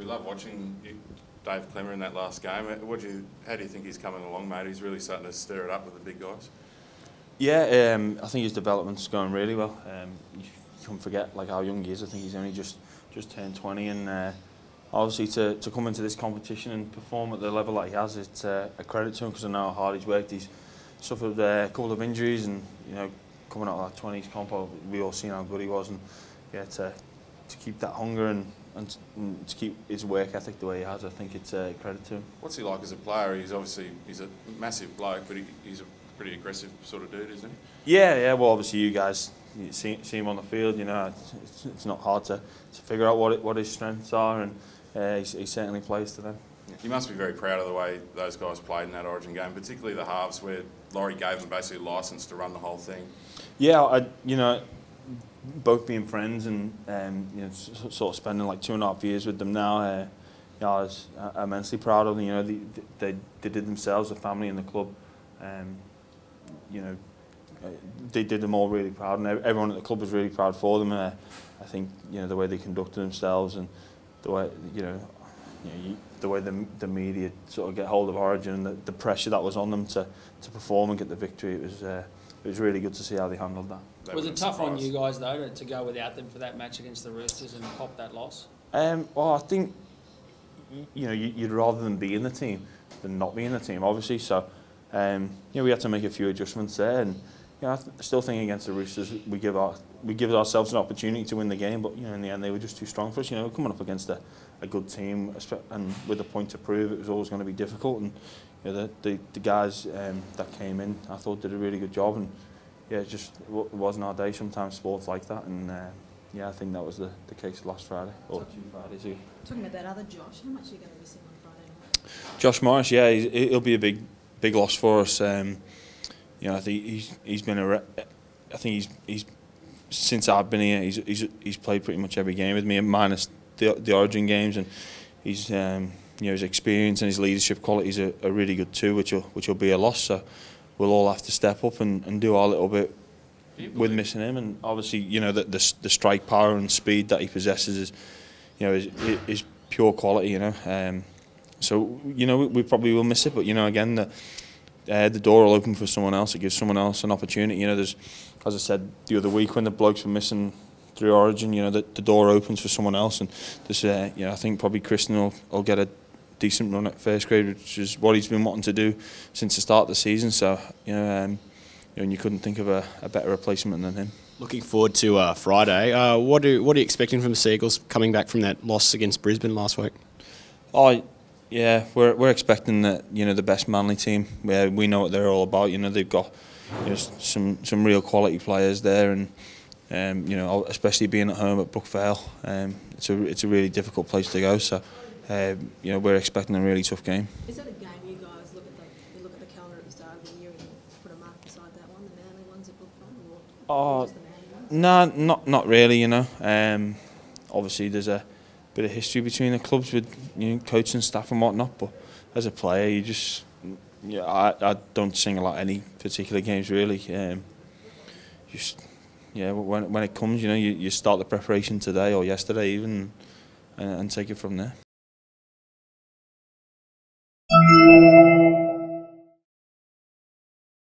we love watching Dave Klemmer in that last game. How do you think he's coming along, mate? He's really starting to stir it up with the big guys. Yeah, I think his development's going really well. You can't forget like how young he is. I think he's only just turned 20, and obviously to come into this competition and perform at the level that he has, it's a credit to him, because I know how hard he's worked. He's suffered a couple of injuries, and coming out of that 20s compo, we all seen how good he was, and yeah, to keep that hunger and to keep his work ethic the way he has, I think it's a credit to him. What's he like as a player? He's obviously a massive bloke, but he's a pretty aggressive sort of dude, isn't he? Yeah. Well, obviously you guys see him on the field. It's not hard to figure out what his strengths are, and he certainly plays to them. You must be very proud of the way those guys played in that Origin game, particularly the halves where Laurie gave them basically license to run the whole thing. Yeah, both being friends and sort of spending like 2.5 years with them now, I was immensely proud of them. They did themselves a family in the club. They did them all really proud, and everyone at the club was really proud for them. I think the way they conducted themselves, and the way the way the media sort of get hold of Origin, and the pressure that was on them to perform and get the victory, it was really good to see how they handled that. Was it tough on you guys though to go without them for that match against the Roosters and pop that loss? Well, I think you'd rather them be in the team than not be in the team, obviously. So we had to make a few adjustments there, and I still think against the Roosters we give ourselves an opportunity to win the game, but in the end they were just too strong for us. Coming up against a good team and with a point to prove, it was always going to be difficult. And the guys that came in, I thought, did a really good job. And it just wasn't our day. Sometimes sports like that, and I think that was the case last Friday or 2 Fridays ago. Talking about that other Josh, how much are you going to miss him on Friday night? Josh Morris, he'll be a big loss for us. I think he's been I think he's since I've been here, he's played pretty much every game with me, minus the Origin games, and he's his experience and his leadership qualities are really good too, which will be a loss. So we'll all have to step up and do our little bit with missing him. And obviously, the strike power and speed that he possesses is pure quality. So we probably will miss it, but again, the door will open for someone else. It gives someone else an opportunity. There's, as I said the other week, when the blokes were missing through Origin, the door opens for someone else, and this, I think probably Kristen will get a decent run at first grade, which is what he's been wanting to do since the start of the season. So and you couldn't think of a better replacement than him. Looking forward to Friday. What are you expecting from the Seagulls coming back from that loss against Brisbane last week? Yeah, we're expecting that the best Manly team. We know what they're all about. They've got some real quality players there, and especially being at home at Brookvale, it's a really difficult place to go. So we're expecting a really tough game. Is that a game you guys look at the calendar at the start of the year and put a mark beside that one, the Manly ones at Brookvale, or just the Manly ones? No, not really. Obviously there's a bit of history between the clubs with coaching staff and whatnot, but as a player, you just I don't single out any particular games really. When it comes, you start the preparation today or yesterday even, and take it from there.